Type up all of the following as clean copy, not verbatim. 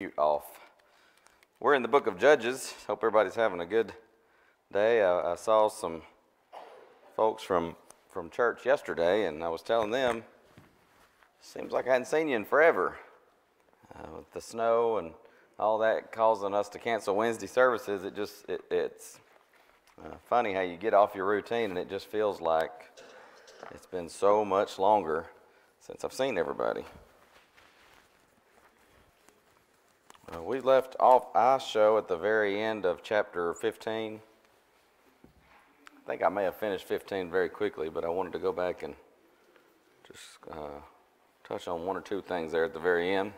Mute off. We're in the book of Judges. Hope everybody's having a good day. I saw some folks from church yesterday, and I was telling them, seems like I hadn't seen you in forever. With the snow and all that causing us to cancel Wednesday services, it's funny how you get off your routine, and it just feels like it's been so much longer since I've seen everybody. We left off our show at the very end of chapter 15. I think I may have finished 15 very quickly, but I wanted to go back and just touch on one or two things there at the very end.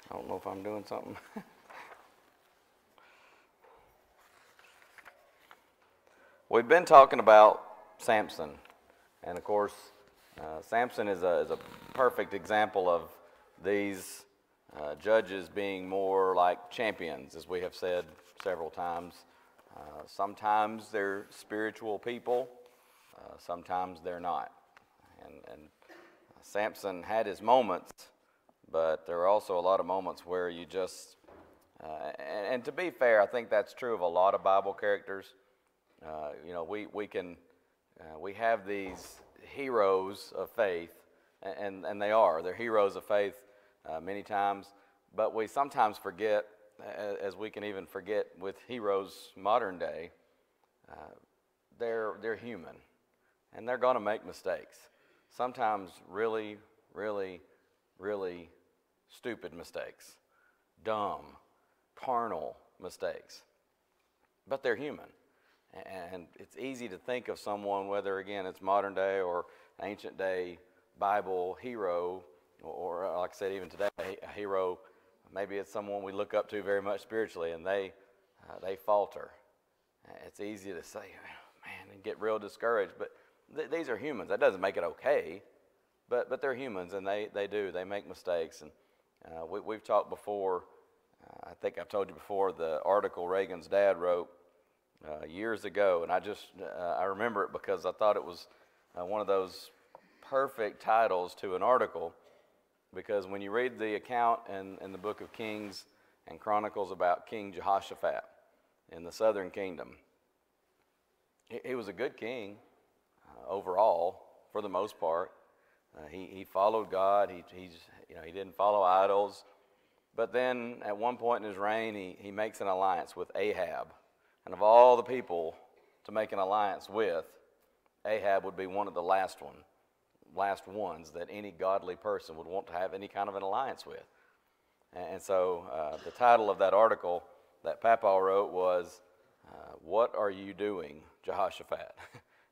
I don't know if I'm doing something. We've been talking about Samson, and of course, Samson is a perfect example of these judges being more like champions, as we have said several times. Sometimes they're spiritual people, sometimes they're not. And Samson had his moments, but there are also a lot of moments where you just, and to be fair, I think that's true of a lot of Bible characters. We have these heroes of faith, and they're heroes of faith many times, but we sometimes forget, as we can even forget with heroes modern day, they're human, and they're going to make mistakes. Sometimes really, really, really stupid mistakes, dumb, carnal mistakes, but they're human. And it's easy to think of someone, whether, again, it's modern day or ancient day Bible hero, or like I said, even today, a hero, maybe it's someone we look up to very much spiritually, and they falter. It's easy to say, man, and get real discouraged, but these are humans. That doesn't make it okay, but they're humans, and they make mistakes. And we've talked before, I think I've told you before, the article Reagan's dad wrote years ago, and I remember it because I thought it was one of those perfect titles to an article, because when you read the account in the book of Kings and Chronicles about King Jehoshaphat in the southern kingdom, he was a good king overall, for the most part. He followed God. He didn't follow idols, but then at one point in his reign, he makes an alliance with Ahab. And of all the people to make an alliance with, Ahab would be one of the last ones that any godly person would want to have any kind of an alliance with. And so the title of that article that Papa wrote was, "What Are You Doing, Jehoshaphat?"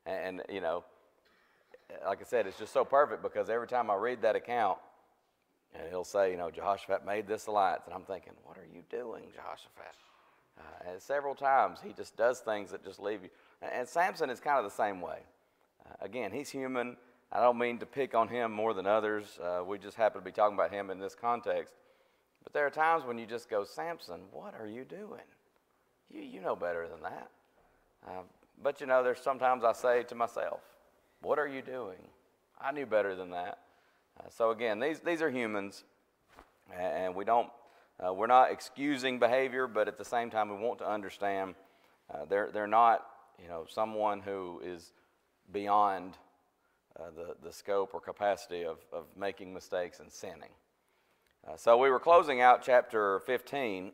And, like I said, it's just so perfect, because every time I read that account, and he'll say, Jehoshaphat made this alliance, and I'm thinking, what are you doing, Jehoshaphat? And several times he just does things that just leave you. And Samson is kind of the same way. Again, he's human. I don't mean to pick on him more than others. We just happen to be talking about him in this context. But there are times when you just go, Samson, what are you doing? You know better than that. But there's sometimes I say to myself, what are you doing? I knew better than that. So again, these are humans, and we're not excusing behavior, but at the same time, we want to understand they're not, someone who is beyond the scope or capacity of making mistakes and sinning. So we were closing out chapter 15,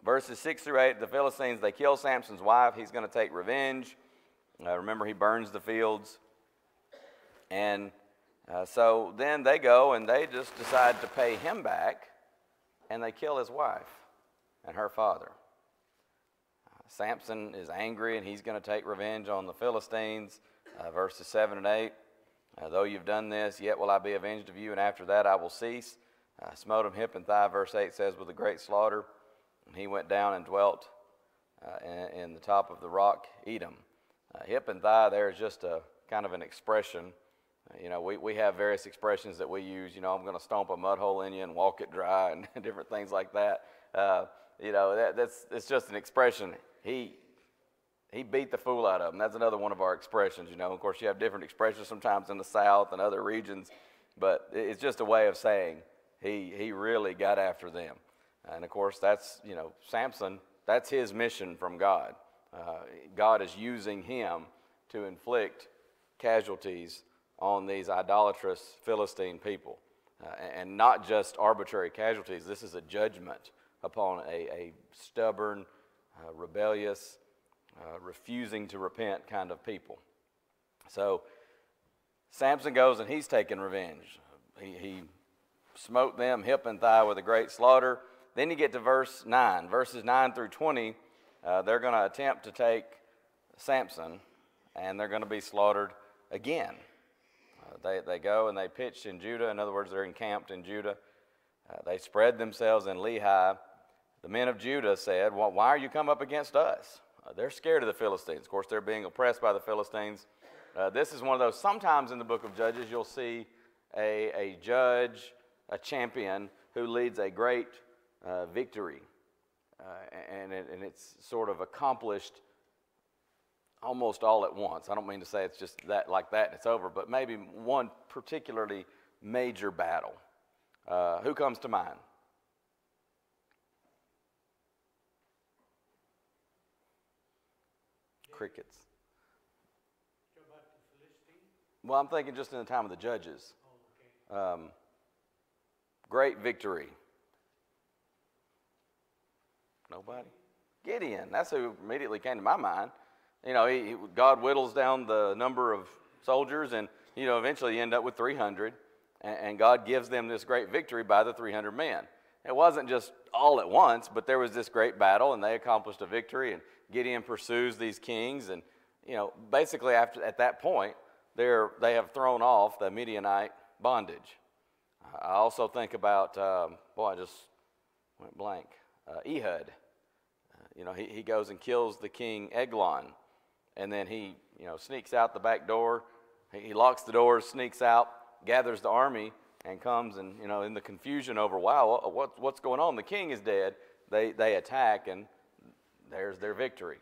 verses 6 through 8. The Philistines, they kill Samson's wife. He's going to take revenge. Remember, he burns the fields. And so then they go and they just decide to pay him back, and they kill his wife and her father. Samson is angry, and he's going to take revenge on the Philistines. Verses 7 and 8, though you've done this, yet will I be avenged of you, and after that I will cease. Smote him hip and thigh, verse 8 says, with a great slaughter. And he went down and dwelt in the top of the rock Edom. Hip and thigh there is just a kind of an expression. We have various expressions that we use. I'm going to stomp a mud hole in you and walk it dry, and different things like that. It's just an expression. he beat the fool out of them. That's another one of our expressions, you know. Of course, you have different expressions sometimes in the South and other regions, but it's just a way of saying he really got after them. And, of course, that's, you know, Samson, that's his mission from God. God is using him to inflict casualties on these idolatrous Philistine people. And not just arbitrary casualties. This is a judgment upon a stubborn, rebellious, refusing to repent kind of people. So Samson goes and he's taking revenge. He smote them hip and thigh with a great slaughter. Then you get to verse 9. Verses 9 through 20, they're going to attempt to take Samson, and they're going to be slaughtered again. They go and they pitch in Judah. In other words, they're encamped in Judah. They spread themselves in Lehi. The men of Judah said, well, why are you come up against us? They're scared of the Philistines. Of course, they're being oppressed by the Philistines. This is one of those, sometimes in the book of Judges, you'll see a judge, a champion, who leads a great victory. And it's sort of accomplished almost all at once. I don't mean to say it's just that like that and it's over, but maybe one particularly major battle. Who comes to mind? Crickets. Well, I'm thinking just in the time of the judges. Great victory. Nobody? Gideon. That's who immediately came to my mind. You know, God whittles down the number of soldiers, and, you know, eventually you end up with 300, and God gives them this great victory by the 300 men. It wasn't just all at once, but there was this great battle, and they accomplished a victory, and Gideon pursues these kings, and, you know, basically at that point, they have thrown off the Midianite bondage. I also think about, I just went blank, Ehud. You know, he goes and kills the king Eglon, and then he, you know, sneaks out the back door. He locks the doors, sneaks out, gathers the army, and comes and, you know, in the confusion over, wow, what's going on? The king is dead. They attack, and there's their victory.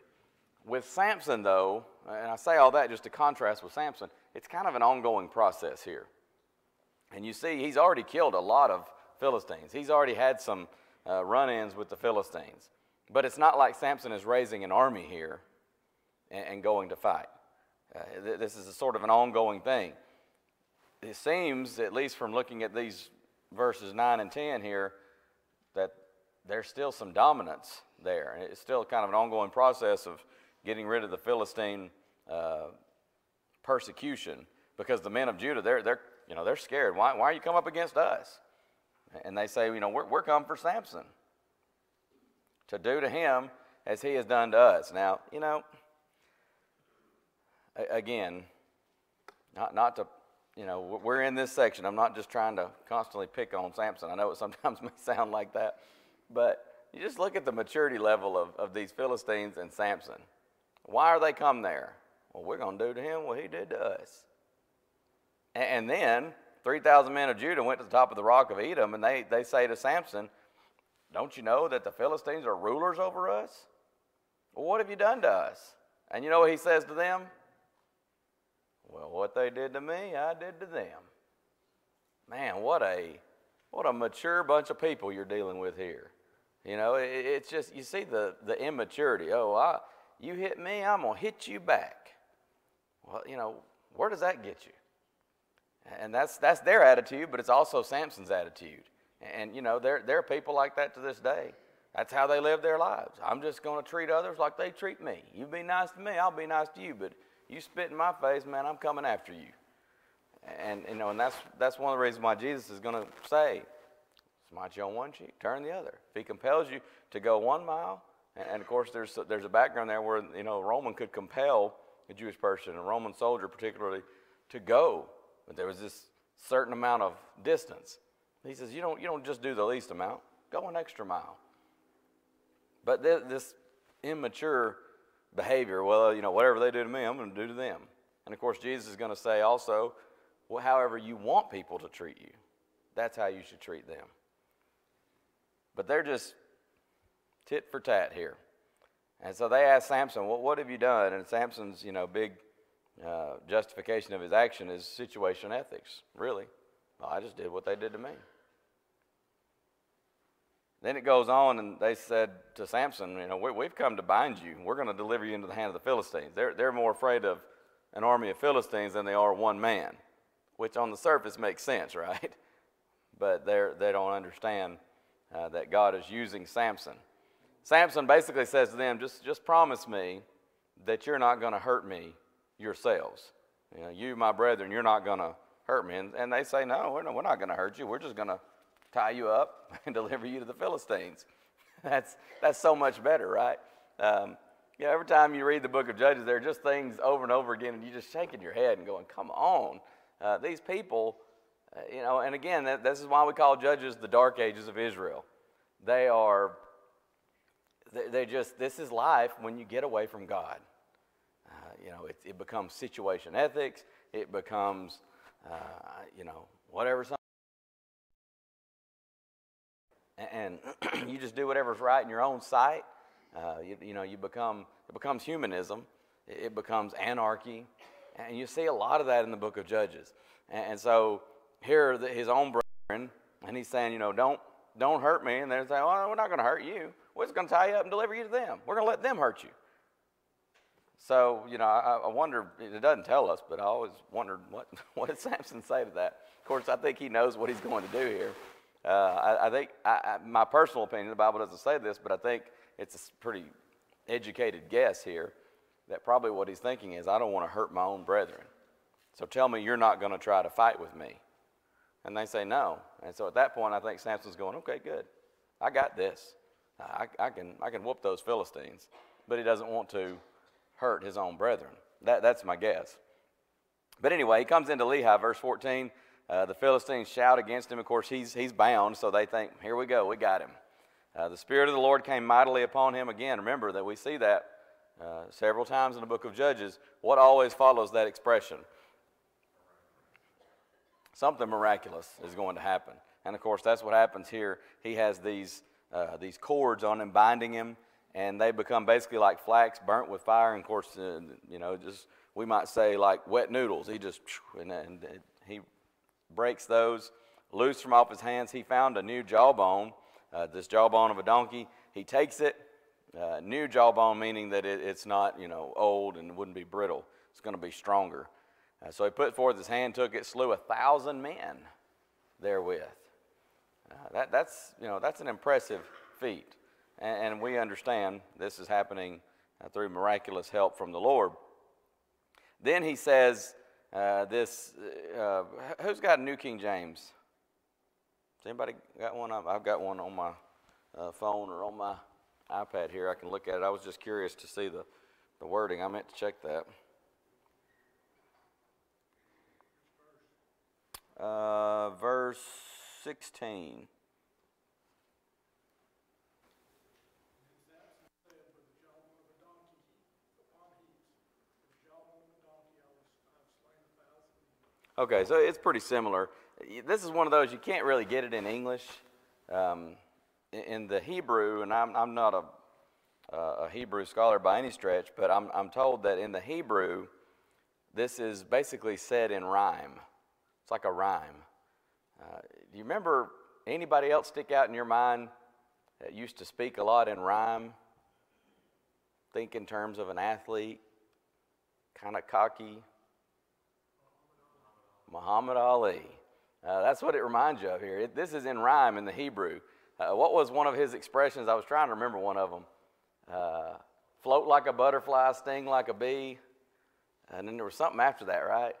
With Samson, though, and I say all that just to contrast with Samson, it's kind of an ongoing process here. And you see, he's already killed a lot of Philistines. He's already had some run-ins with the Philistines. But it's not like Samson is raising an army here and going to fight. This is a sort of an ongoing thing. It seems, at least from looking at these verses 9 and 10 here, that there's still some dominance there. And it's still kind of an ongoing process of getting rid of the Philistine persecution, because the men of Judah, they're scared. Why are you come up against us? And they say, you know, we're come for Samson, to do to him as he has done to us. Now, you know, again, not to, you know, we're in this section. I'm not just trying to constantly pick on Samson. I know it sometimes may sound like that, but you just look at the maturity level of these Philistines and Samson. Why are they come there? Well, we're going to do to him what he did to us. And then 3,000 men of Judah went to the top of the rock of Edom, and they say to Samson, don't you know that the Philistines are rulers over us? Well, what have you done to us? And you know what he says to them? Well, what they did to me, I did to them. Man, what a mature bunch of people you're dealing with here. You know, it's just, you see the immaturity. Oh, you hit me, I'm going to hit you back. Well, you know, where does that get you? And that's their attitude, but it's also Samson's attitude. And, you know, there are people like that to this day. That's how they live their lives. I'm just going to treat others like they treat me. You be nice to me, I'll be nice to you. But you spit in my face, man, I'm coming after you. And, you know, and that's one of the reasons why Jesus is going to say, smite you on one cheek, turn the other. If he compels you to go 1 mile, and of course there's a background there where, you know, a Roman could compel a Jewish person, a Roman soldier particularly, to go. But there was this certain amount of distance. He says, you don't just do the least amount, go an extra mile. But this immature behavior, well, you know, whatever they do to me, I'm going to do to them. And of course, Jesus is going to say also, well, however you want people to treat you, that's how you should treat them. But they're just tit for tat here. And so they asked Samson, well, what have you done? And Samson's, big justification of his action is situation ethics. Really? Well, I just did what they did to me. Then it goes on, and they said to Samson, we've come to bind you. We're going to deliver you into the hand of the Philistines. They're more afraid of an army of Philistines than they are one man, which on the surface makes sense, right? But they don't understand that God is using Samson. Samson basically says to them, just promise me that you're not going to hurt me yourselves. You, my brethren, you're not going to hurt me. And they say, no, we're not going to hurt you. We're just going to tie you up and deliver you to the Philistines. That's so much better, right? Every time you read the book of Judges, there are just things over and over again, and you're just shaking your head and going, come on. These people, and again, this is why we call Judges the dark ages of Israel. This is life when you get away from God. It becomes situation ethics. It becomes, whatever. And you just do whatever's right in your own sight. It becomes humanism. It becomes anarchy. And you see a lot of that in the book of Judges. And so here are his own brethren, and he's saying, don't hurt me. And they're saying, well, we're not going to hurt you. We're just going to tie you up and deliver you to them. We're going to let them hurt you. So, I wonder, it doesn't tell us, but I always wondered, what did Samson say to that? Of course, I think he knows what he's going to do here. I think, my personal opinion, the Bible doesn't say this, but I think it's a pretty educated guess here that probably what he's thinking is, I don't want to hurt my own brethren. So tell me you're not going to try to fight with me. And they say no. And so at that point, I think Samson's going, okay, good. I got this. I can whoop those Philistines. But he doesn't want to hurt his own brethren. That's my guess. But anyway, he comes into Lehi, verse 14. The Philistines shout against him. Of course, he's bound, so they think, here we go, we got him. The Spirit of the Lord came mightily upon him. Again, remember that we see that several times in the book of Judges. What always follows that expression? Something miraculous is going to happen. And of course, that's what happens here. He has these cords on him, binding him, and they become basically like flax burnt with fire. And of course, just we might say like wet noodles. He just, and he breaks those loose from off his hands. He found a new jawbone, this jawbone of a donkey. He takes it, new jawbone meaning that it's not, old and wouldn't be brittle. It's going to be stronger. So he put forth his hand, took it, slew 1,000 men therewith. That's an impressive feat. And we understand this is happening through miraculous help from the Lord. Then he says, who's got a New King James? Has anybody got one? I've got one on my phone or on my iPad here. I can look at it. I was just curious to see the wording. I meant to check that. Verse 16. Okay, so it's pretty similar. This is one of those, you can't really get it in English. In the Hebrew, and I'm not a Hebrew scholar by any stretch, but I'm told that in the Hebrew, this is basically said in rhyme. It's like a rhyme. Do you remember anybody else stick out in your mind that used to speak a lot in rhyme? Think in terms of an athlete, kind of cocky. Muhammad Ali. That's what it reminds you of here. This is in rhyme in the Hebrew. What was one of his expressions? I was trying to remember one of them. Float like a butterfly, sting like a bee. And then there was something after that, right?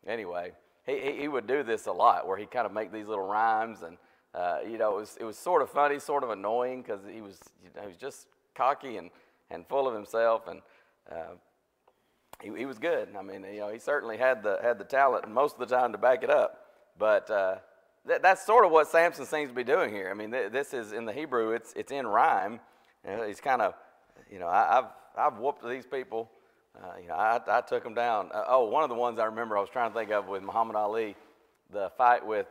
Anyway, he would do this a lot, where he'd kind of make these little rhymes, and it was sort of funny, sort of annoying, because he was just cocky and full of himself, and he was good. I mean, he certainly had the talent, and most of the time to back it up. But that's sort of what Samson seems to be doing here. I mean, this is in the Hebrew. It's in rhyme. He's kind of, I've whooped these people. I took them down. One of the ones I remember I was trying to think of with Muhammad Ali, the fight with,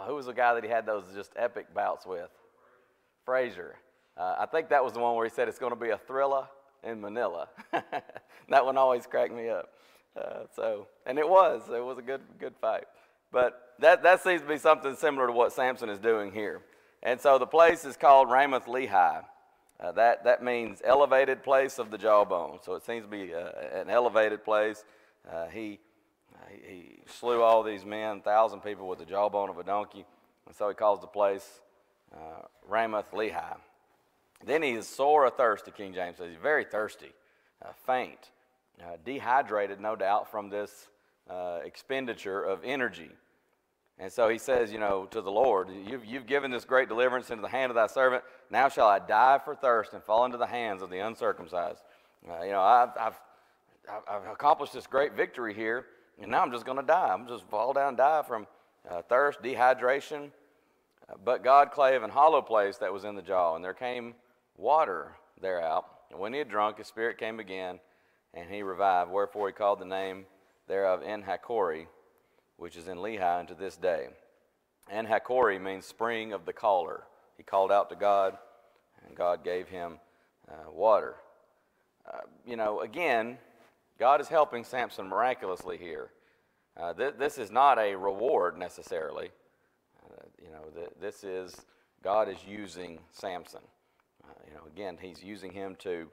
who was the guy that he had those just epic bouts with? Frazier. I think that was the one where he said it's going to be a thriller in Manila. That one always cracked me up. And it was a good fight. But that seems to be something similar to what Samson is doing here. And so the place is called Ramoth Lehi. That means elevated place of the jawbone. So it seems to be an elevated place. He slew all these men, 1,000 people with the jawbone of a donkey. And so he calls the place Ramoth Lehi. Then he is sore athirst, King James says. He's very thirsty, faint, dehydrated, no doubt, from this expenditure of energy. And so he says, to the Lord, you've given this great deliverance into the hand of thy servant. Now shall I die for thirst and fall into the hands of the uncircumcised. I've accomplished this great victory here, and now I'm just going to die. I'm just fall down and die from thirst, dehydration. But God clave an hollow place that was in the jaw, and there came water thereout. And when he had drunk, his spirit came again, and he revived. Wherefore he called the name thereof En-Hakkore, which is in Lehi unto this day. En-Hakkore means spring of the caller. He called out to God, and God gave him water. Again, God is helping Samson miraculously here. This is not a reward necessarily. This is, God is using Samson. Again, he's using him to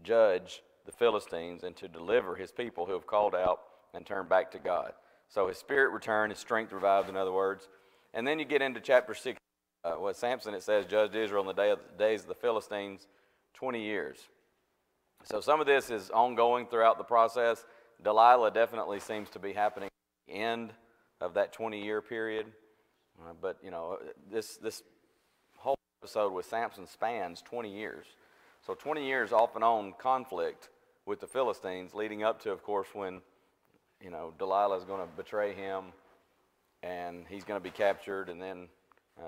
judge the Philistines and to deliver his people who have called out and turned back to God. So his spirit returned, his strength revived, in other words. And then you get into chapter 6, with Samson, it says, judged Israel in the days of the Philistines 20 years. So some of this is ongoing throughout the process. Delilah definitely seems to be happening at the end of that 20-year period. But this whole episode with Samson spans 20 years. So 20 years off and on conflict with the Philistines, leading up to, of course, when Delilah is going to betray him, and he's going to be captured, and then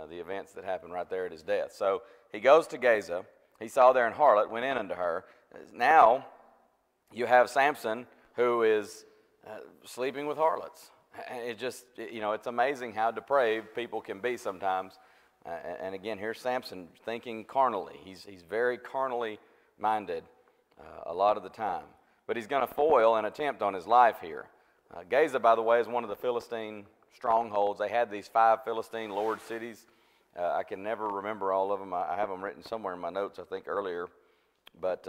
the events that happen right there at his death. So he goes to Gaza. He saw there an harlot, went in unto her. Now you have Samson who is sleeping with harlots. It's amazing how depraved people can be sometimes. And again, here's Samson thinking carnally. He's very carnally minded a lot of the time. But he's going to foil an attempt on his life here. Gaza, by the way, is one of the Philistine strongholds. They had these 5 Philistine lord cities. I can never remember all of them. I have them written somewhere in my notes, I think, earlier. But,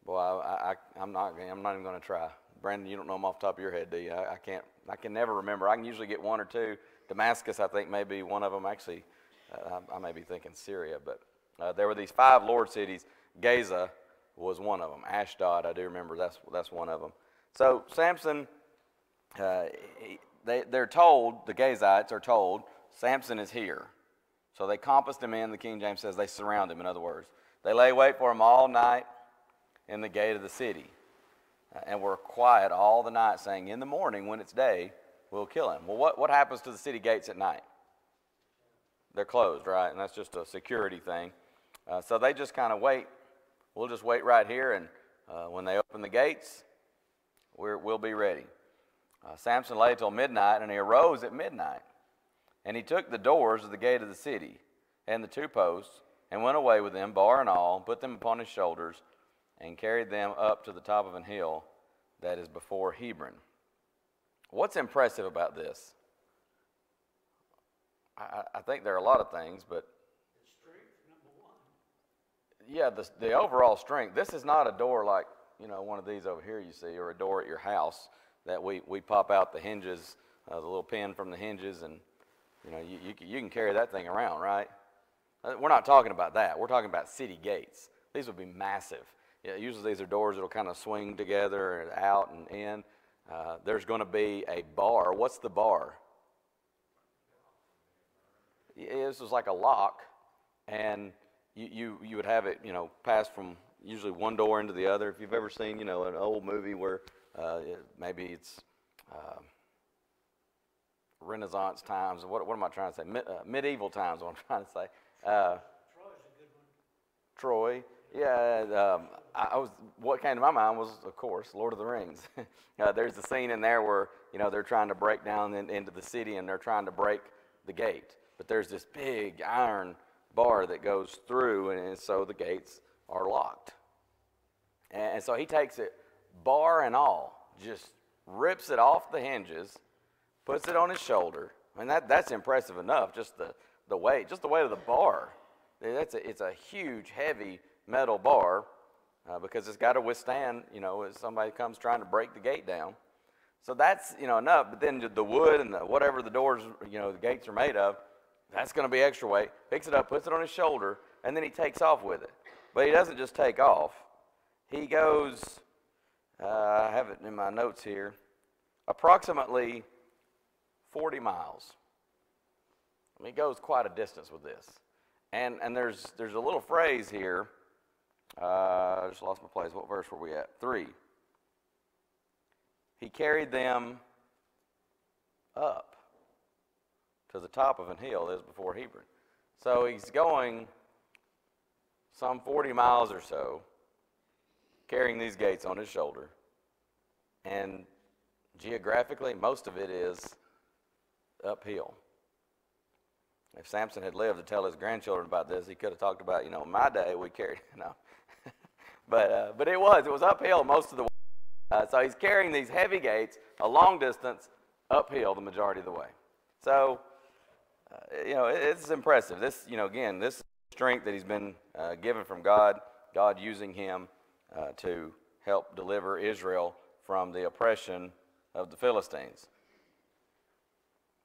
I'm not even going to try. Brandon, you don't know them off the top of your head, do you? I can never remember. I can usually get one or two. Damascus, I think, may be one of them. Actually, I may be thinking Syria. But there were these 5 lord cities. Gaza was one of them. Ashdod, I do remember, that's one of them. So Samson, they're told, the Gazites are told, Samson is here. So they compassed him in, the King James says they surround him, in other words. They lay wait for him all night in the gate of the city, and were quiet all the night, saying, in the morning when it's day, we'll kill him. Well, what happens to the city gates at night? They're closed, right? And that's just a security thing. So they just kind of wait. We'll just wait right here, and when they open the gates, we'll be ready. Samson lay till midnight, and he arose at midnight. And he took the doors of the gate of the city and the 2 posts, and went away with them, bar and all, put them upon his shoulders, and carried them up to the top of an hill that is before Hebron. What's impressive about this? I think there are a lot of things, but yeah, the overall strength. This is not a door like, one of these over here you see, or a door at your house that we pop out the hinges, the little pin from the hinges, and you can carry that thing around, right? We're not talking about that. We're talking about city gates. These would be massive. Yeah, usually these are doors that will kind of swing together and out and in. There's going to be a bar. What's the bar? Yeah, this was like a lock, and you would have it, pass from usually one door into the other. If you've ever seen, an old movie where maybe it's Renaissance times. What am I trying to say? Medieval times. What I'm trying to say. Troy's a good one. Troy. Yeah. What came to my mind was, of course, Lord of the Rings. There's a scene in there where they're trying to break down into the city, and they're trying to break the gate. But there's this big iron bar that goes through, and so the gates are locked. And so he takes it, bar and all, just rips it off the hinges, puts it on his shoulder. And that's impressive enough, just the weight of the bar. It's a huge, heavy metal bar because it's got to withstand, if somebody comes trying to break the gate down. So that's, enough. But then the wood and whatever the doors, the gates are made of, that's going to be extra weight. Picks it up, puts it on his shoulder, and then he takes off with it. But he doesn't just take off. He goes, I have it in my notes here, approximately 40 miles. I mean, he goes quite a distance with this. And there's a little phrase here. I just lost my place. What verse were we at? 3. He carried them up to the top of an hill that is before Hebron. So he's going some 40 miles or so, carrying these gates on his shoulder. And geographically, most of it is uphill. If Samson had lived to tell his grandchildren about this, he could have talked about, my day we carried, But it was uphill most of the way. So he's carrying these heavy gates a long distance uphill the majority of the way. So, it's impressive. This, again, this strength that he's been given from God, God using him to help deliver Israel from the oppression of the Philistines.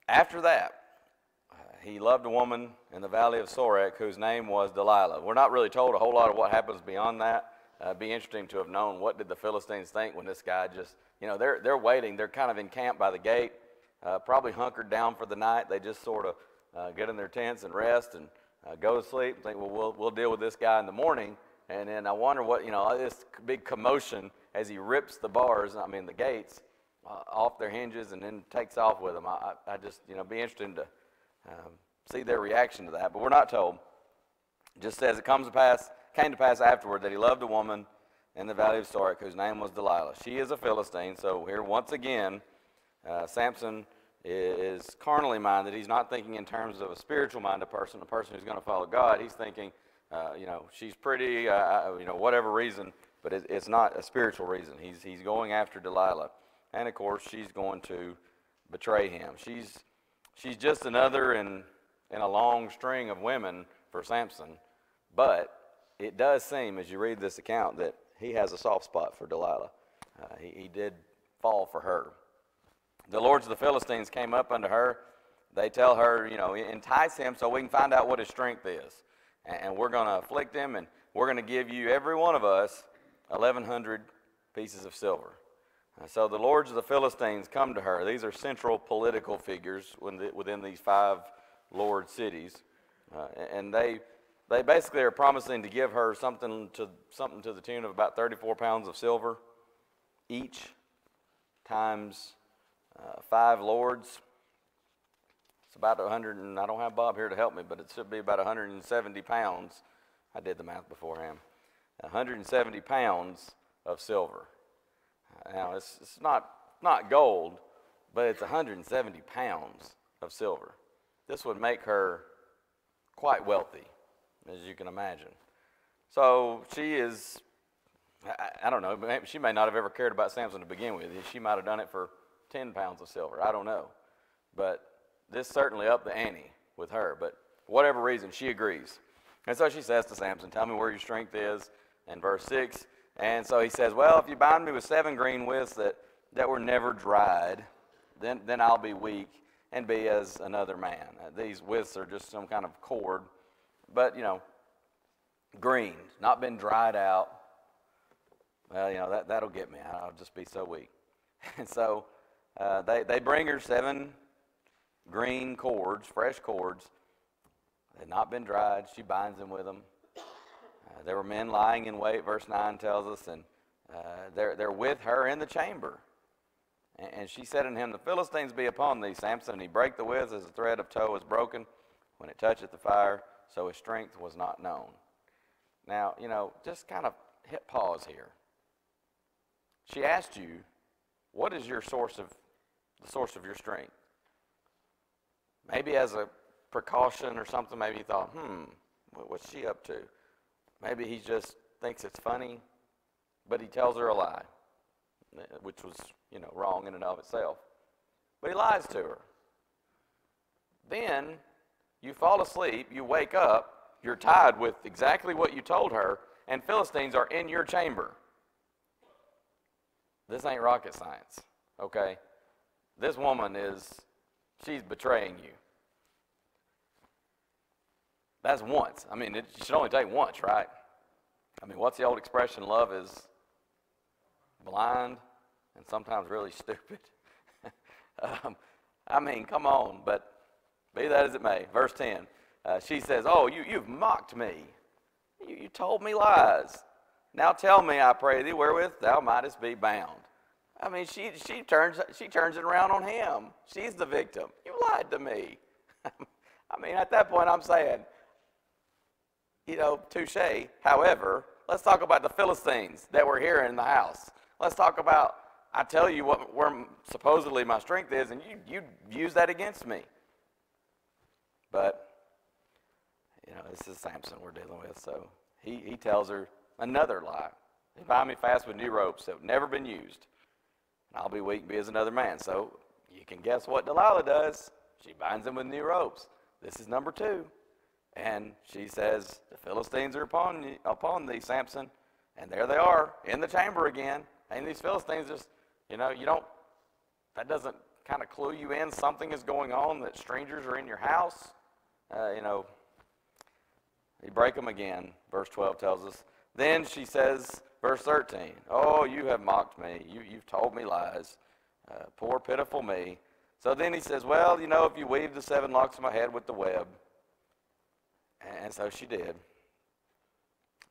After that, he loved a woman in the valley of Sorek whose name was Delilah. We're not really told a whole lot of what happens beyond that. It'd be interesting to have known what did the Philistines think when this guy just, they're waiting. They're kind of encamped by the gate, probably hunkered down for the night. They just sort of get in their tents and rest and go to sleep and think, well, we'll deal with this guy in the morning. And then I wonder what, this big commotion as he rips the gates off their hinges and then takes off with them. I just, be interested to see their reaction to that. But we're not told. It just says it came to pass afterward that he loved a woman in the valley of Sorek whose name was Delilah. She is a Philistine. So here once again, Samson is carnally minded. He's not thinking in terms of a spiritual minded person, a person who's going to follow God. He's thinking, she's pretty, whatever reason, but it's not a spiritual reason. He's going after Delilah. And of course, she's going to betray him. She's just another in a long string of women for Samson. But it does seem, as you read this account, that he has a soft spot for Delilah. He did fall for her. The lords of the Philistines came up unto her. They tell her, entice him so we can find out what his strength is. And we're going to afflict him, and we're going to give you, every one of us, 1,100 pieces of silver. So the lords of the Philistines come to her. These are central political figures within these 5 lord cities. And they basically are promising to give her something to the tune of about 34 pounds of silver each, times 5 lords. It's about 100, and I don't have Bob here to help me, but it should be about 170 pounds. I did the math beforehand. 170 pounds of silver. Now, it's not gold, but it's 170 pounds of silver. This would make her quite wealthy, as you can imagine. So she is, I don't know, she may not have ever cared about Samson to begin with. She might have done it for 10 pounds of silver. I don't know. But this certainly upped the ante with her. But for whatever reason, she agrees. And so she says to Samson, tell me where your strength is, in verse 6. And so he says, well, if you bind me with 7 green withs that were never dried, then I'll be weak and be as another man. These withs are just some kind of cord, but, green, not been dried out. Well, that'll get me. I'll just be so weak. And so they bring her 7 green cords, fresh cords. They've not been dried. She binds them with them. There were men lying in wait, verse 9 tells us, and they're with her in the chamber. And she said unto him, the Philistines be upon thee, Samson. And he brake the withs as the thread of tow is broken when it toucheth the fire, so his strength was not known. Now, just kind of hit pause here. She asked you, what is the source of your strength? Maybe as a precaution or something, maybe you thought, What's she up to? Maybe he just thinks it's funny, but he tells her a lie, which was, wrong in and of itself. But he lies to her. Then you fall asleep, you wake up, you're tied with exactly what you told her, and Philistines are in your chamber. This ain't rocket science, okay? This woman she's betraying you. That's once. I mean, it should only take once, right? I mean, what's the old expression? Love is blind and sometimes really stupid. I mean, come on, but be that as it may. Verse 10, she says, oh, you've mocked me. You told me lies. Now tell me, I pray thee, wherewith thou mightest be bound. I mean, she turns it around on him. She's the victim. You lied to me. I mean, at that point, I'm saying, touche. However, let's talk about the Philistines that were here in the house. Let's talk about, I tell you where supposedly my strength is, and you use that against me. But, this is Samson we're dealing with. So he tells her another lie. He bind me fast with new ropes that have never been used, and I'll be weak and be as another man. So you can guess what Delilah does. She binds him with new ropes. This is number 2. And she says, the Philistines are upon thee, Samson. And there they are in the chamber again. And these Philistines just, that doesn't kind of clue you in. Something is going on, that strangers are in your house. You break them again, verse 12 tells us. Then she says, verse 13, oh, you have mocked me. You've told me lies. Poor, pitiful me. So then he says, well, if you weave the 7 locks of my head with the web. And so she did.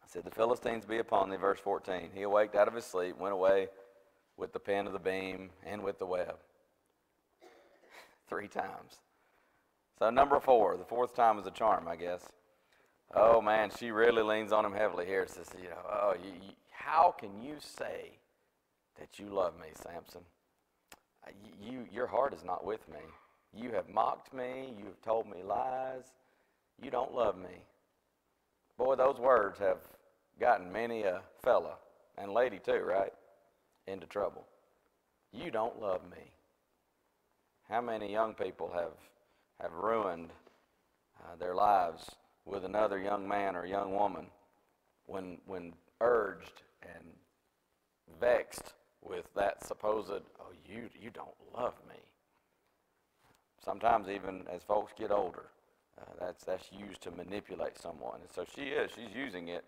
I said, the Philistines be upon thee, verse 14. He awaked out of his sleep, went away with the pen of the beam and with the web. 3 times. So number 4, the 4th time is a charm, I guess. Oh, man, she really leans on him heavily here. Says, how can you say that you love me, Samson? Your heart is not with me. You have mocked me. You have told me lies. You don't love me. Boy, those words have gotten many a fella, and lady too, right, into trouble. You don't love me. How many young people have ruined their lives with another young man or young woman when urged and vexed with that supposed, oh, you don't love me. Sometimes even as folks get older, that's used to manipulate someone. And so she's using it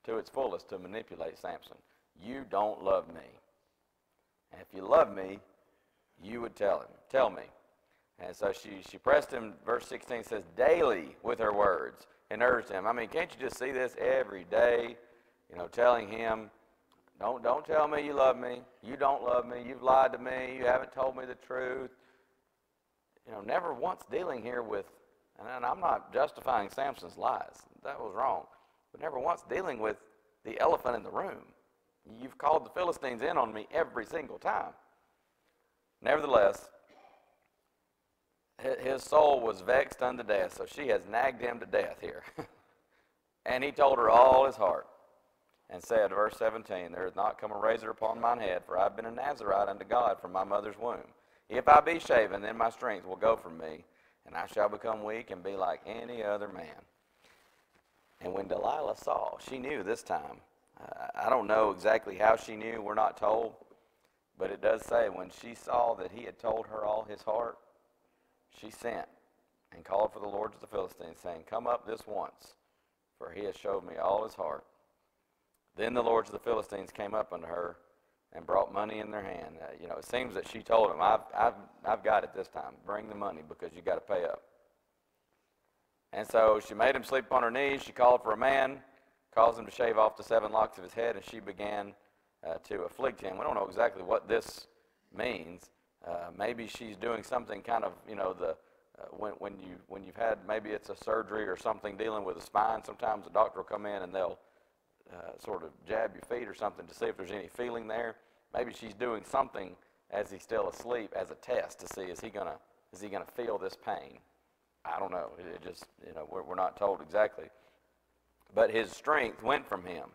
to its fullest to manipulate Samson. You don't love me. And if you love me, you would tell me. And so she pressed him, verse 16 says, daily with her words, and urged him. I mean, can't you just see this every day? Telling him, don't tell me you love me. You don't love me. You've lied to me. You haven't told me the truth. Never once dealing here with, and I'm not justifying Samson's lies. That was wrong. But never once dealing with the elephant in the room. You've called the Philistines in on me every single time. Nevertheless, his soul was vexed unto death, so she has nagged him to death here. And he told her all his heart, and said, verse 17, there is not come a razor upon mine head, for I have been a Nazarite unto God from my mother's womb. If I be shaven, then my strength will go from me, and I shall become weak and be like any other man. And when Delilah saw, she knew this time. I don't know exactly how she knew, we're not told, but it does say when she saw that he had told her all his heart, she sent and called for the lords of the Philistines, saying, come up this once, for he has showed me all his heart. Then the lords of the Philistines came up unto her and brought money in their hand. It seems that she told him, I've got it this time. Bring the money because you got to pay up. And so she made him sleep on her knees. She called for a man, caused him to shave off the 7 locks of his head, and she began to afflict him. We don't know exactly what this means. Maybe she's doing something kind of, when you've had, maybe it's a surgery or something dealing with the spine. Sometimes the doctor will come in and they'll sort of jab your feet or something to see if there's any feeling there. Maybe she's doing something as he's still asleep as a test to see is he gonna feel this pain. I don't know. It just we're not told exactly. but his strength went from him.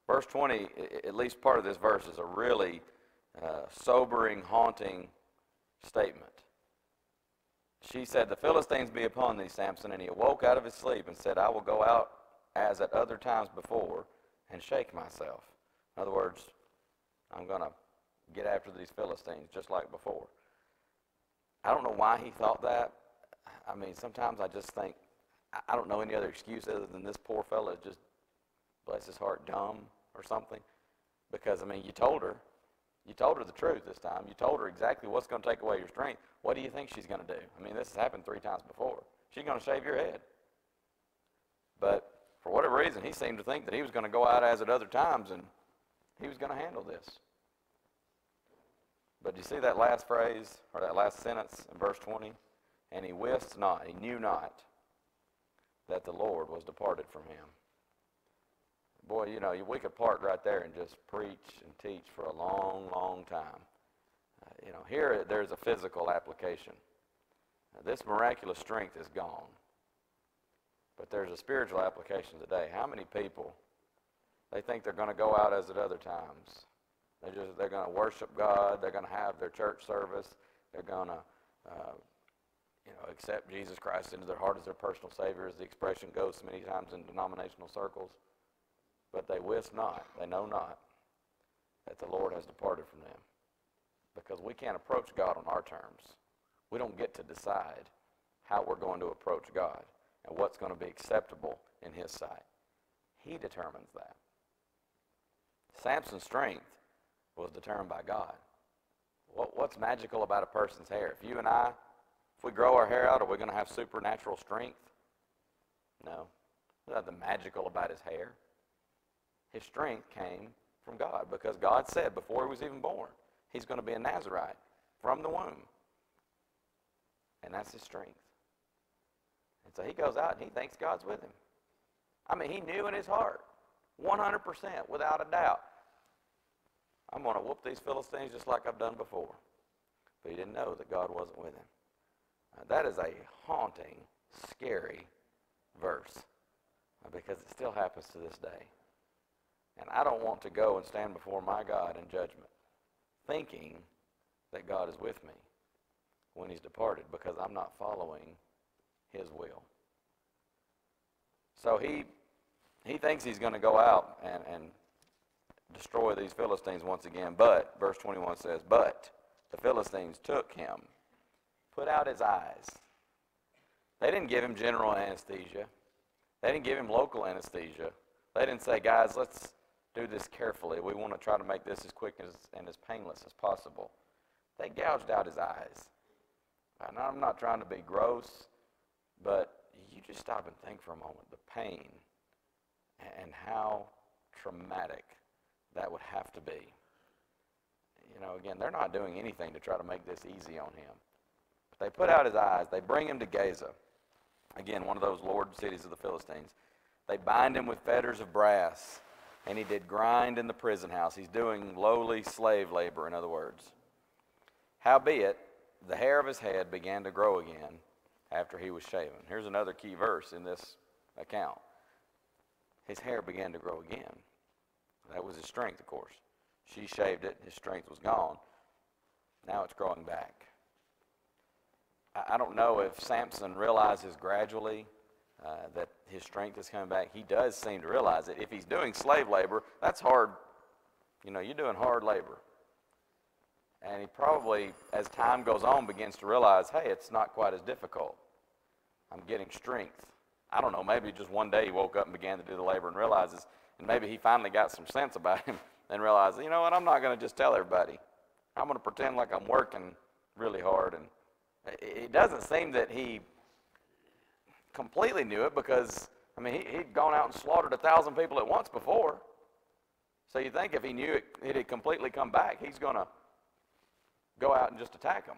Verse 20, at least part of this verse, is a really sobering, haunting statement. She said, "The Philistines be upon thee, Samson." And he awoke out of his sleep and said, "I will go out as at other times before and shake myself." In other words, I'm going to get after these Philistines just like before. I don't know why he thought that. I mean, sometimes I just think, I don't know any other excuse other than this poor fellow is just, bless his heart, dumb or something. Because, I mean, you told her the truth this time. You told her exactly what's going to take away your strength. What do you think she's going to do? I mean, this has happened 3 times before. She's going to shave your head. But for whatever reason, he seemed to think that he was going to go out as at other times and he was going to handle this. But do you see that last phrase, or that last sentence in verse 20? And he wist not, he knew not, that the Lord was departed from him. Boy, you know, we could park right there and just preach and teach for a long, long time. You know, here there's a physical application. This miraculous strength is gone. But there's a spiritual application today. How many people, they think they're going to go out as at other times? They're going to worship God. They're going to have their church service. They're going to, accept Jesus Christ into their heart as their personal Savior, as the expression goes so many times in denominational circles. But they wist not, they know not, that the Lord has departed from them. Because we can't approach God on our terms. We don't get to decide how we're going to approach God and what's going to be acceptable in His sight. He determines that. Samson's strength was determined by God. What's magical about a person's hair? If you and I, if we grow our hair out, are we going to have supernatural strength? No. There's nothing magical about his hair. His strength came from God because God said before he was even born, he's going to be a Nazarite from the womb. And that's his strength. And so he goes out and he thinks God's with him. I mean, he knew in his heart, 100%, without a doubt, I'm going to whoop these Philistines just like I've done before. But he didn't know that God wasn't with him. That is a haunting, scary verse because it still happens to this day. And I don't want to go and stand before my God in judgment thinking that God is with me when he's departed because I'm not following his will. So he thinks he's going to go out and destroy these Philistines once again. But, verse 21 says, but the Philistines took him, put out his eyes. They didn't give him general anesthesia. They didn't give him local anesthesia. They didn't say, guys, let's do this carefully. We want to try to make this as quick and as painless as possible. They gouged out his eyes. And I'm not trying to be gross, but you just stop and think for a moment. The pain and how traumatic that would have to be. You know, again, they're not doing anything to try to make this easy on him. But they put out his eyes. They bring him to Gaza. Again, one of those lord cities of the Philistines. They bind him with fetters of brass, and he did grind in the prison house. He's doing lowly slave labor, in other words. Howbeit, the hair of his head began to grow again after he was shaven. Here's another key verse in this account. His hair began to grow again. That was his strength, of course. She shaved it. His strength was gone. Now it's growing back. I don't know if Samson realizes gradually that his strength is coming back. He does seem to realize it. If he's doing slave labor, that's hard. You know, you're doing hard labor. And he probably, as time goes on, begins to realize, hey, it's not quite as difficult. I'm getting strength. I don't know, maybe just one day he woke up and began to do the labor and realizes, and maybe he finally got some sense about him and realized, you know what, I'm not going to just tell everybody. I'm going to pretend like I'm working really hard. And it doesn't seem that he completely knew it because, I mean, he'd gone out and slaughtered 1,000 people at once before. So you think if he knew it had completely come back, he's going to go out and just attack them.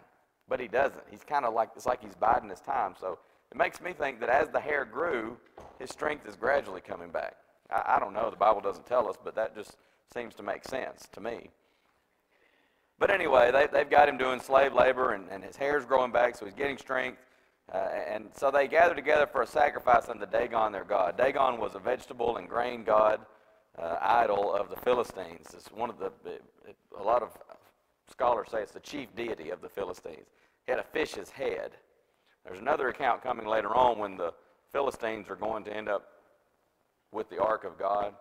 But he doesn't. He's kind of like, it's like he's biding his time. So it makes me think that as the hair grew, his strength is gradually coming back. I don't know. The Bible doesn't tell us, but that just seems to make sense to me. But anyway, they've got him doing slave labor, and his hair's growing back, so he's getting strength. And so they gathered together for a sacrifice unto Dagon their god. Dagon was a vegetable and grain god, idol of the Philistines. It's one of a lot of scholars say it's the chief deity of the Philistines. He had a fish's head. There's another account coming later on when the Philistines are going to end up with the ark of God.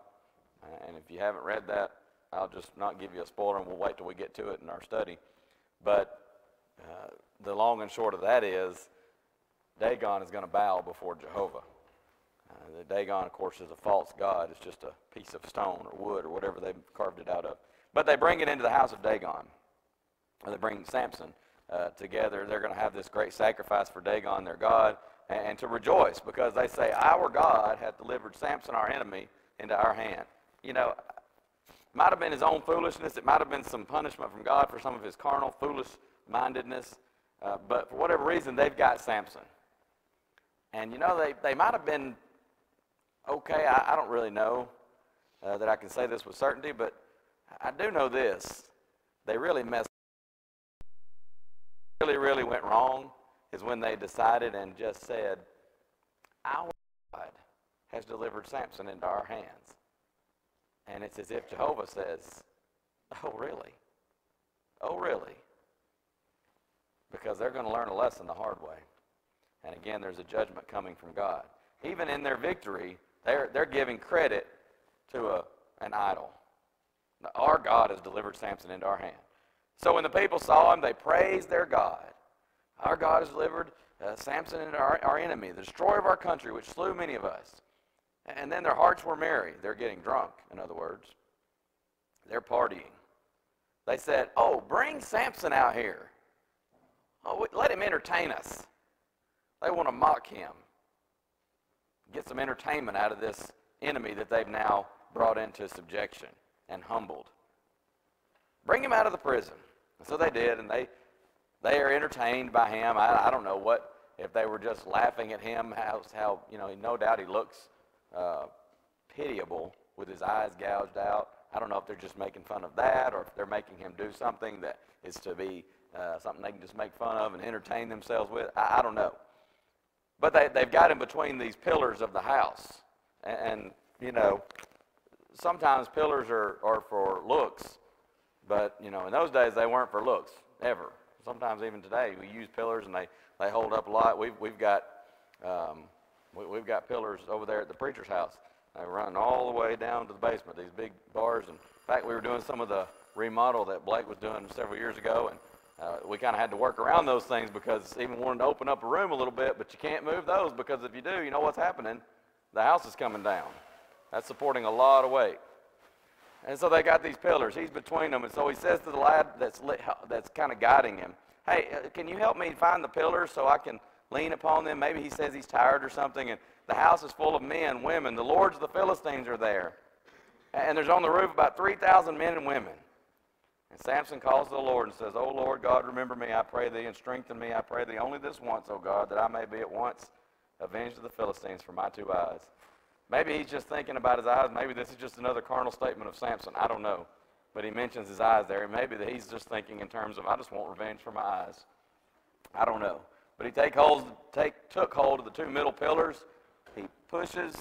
And if you haven't read that, I'll just not give you a spoiler, and we'll wait till we get to it in our study. But the long and short of that is Dagon is going to bow before Jehovah. The Dagon, of course, is a false god. It's just a piece of stone or wood or whatever they've carved it out of. But they bring it into the house of Dagon. They bring Samson together. They're going to have this great sacrifice for Dagon, their god, and to rejoice because they say, our God hath delivered Samson, our enemy, into our hand. You know, it might have been his own foolishness. It might have been some punishment from God for some of his carnal, foolish-mindedness. But for whatever reason, they've got Samson. And, you know, they might have been okay. I don't really know that I can say this with certainty, but I do know this. They really messed up. Really went wrong is when they decided and just said, our God has delivered Samson into our hands. And it's as if Jehovah says, oh, really? Oh, really? Because they're going to learn a lesson the hard way. And again, there's a judgment coming from God. Even in their victory, they're giving credit to an idol. Now, our God has delivered Samson into our hand. So when the people saw him, they praised their God. Our God has delivered Samson into our enemy, the destroyer of our country, which slew many of us. And then their hearts were merry. They're getting drunk, in other words. They're partying. They said, oh, bring Samson out here. Oh, let him entertain us. They want to mock him. Get some entertainment out of this enemy that they've now brought into subjection and humbled. Bring him out of the prison. And so they did, and they are entertained by him. I don't know what, if they were just laughing at him, how you know, no doubt he looks pitiable with his eyes gouged out. I don't know if they're just making fun of that or if they're making him do something that is to be something they can just make fun of and entertain themselves with. I don't know. But they've got him between these pillars of the house. And you know, sometimes pillars are for looks, but, you know, in those days they weren't for looks, ever. Sometimes even today we use pillars and they hold up a lot. We've got pillars over there at the preacher's house. They run all the way down to the basement, these big bars. And in fact, we were doing some of the remodel that Blake was doing several years ago, and we kind of had to work around those things because even wanted to open up a room a little bit, but you can't move those because if you do, you know what's happening? The house is coming down. That's supporting a lot of weight. And so they got these pillars. He's between them, and so he says to the lad that's kind of guiding him, hey, can you help me find the pillars so I can lean upon them? Maybe he says he's tired or something, and the house is full of men, women. The lords of the Philistines are there. And there's on the roof about 3,000 men and women. And Samson calls to the Lord and says, O Lord God, remember me, I pray thee, and strengthen me, I pray thee, only this once, O God, that I may be at once avenged of the Philistines for my 2 eyes. Maybe he's just thinking about his eyes. Maybe this is just another carnal statement of Samson. I don't know. But he mentions his eyes there. And maybe that he's just thinking in terms of, I just want revenge for my eyes. I don't know. But he took hold of the 2 middle pillars. He pushes,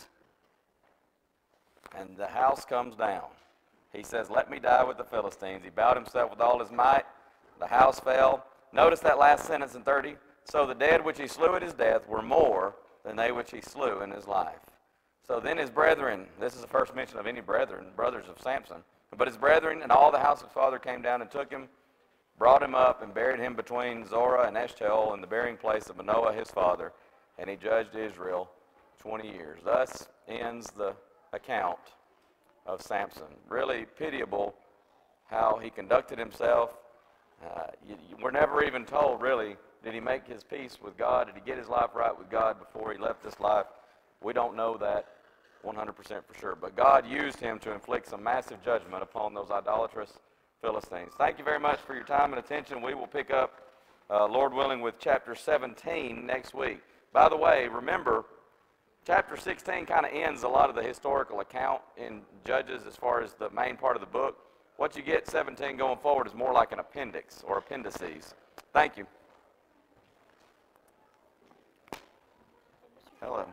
and the house comes down. He says, let me die with the Philistines. He bowed himself with all his might. The house fell. Notice that last sentence in 30. So the dead which he slew at his death were more than they which he slew in his life. So then his brethren, this is the first mention of any brothers of Samson, but his brethren and all the house of his father came down and took him, brought him up, and buried him between Zorah and Eshtaol in the burying place of Manoah his father, and he judged Israel 20 years. Thus ends the account of Samson. Really pitiable how he conducted himself. We're never even told, really, did he make his peace with God? Did he get his life right with God before he left this life? We don't know that 100% for sure. But God used him to inflict some massive judgment upon those idolatrous Philistines. Thank you very much for your time and attention. We will pick up, Lord willing, with chapter 17 next week. By the way, remember, chapter 16 kind of ends a lot of the historical account in Judges as far as the main part of the book. What you get 17 going forward is more like an appendix or appendices. Thank you. Hello.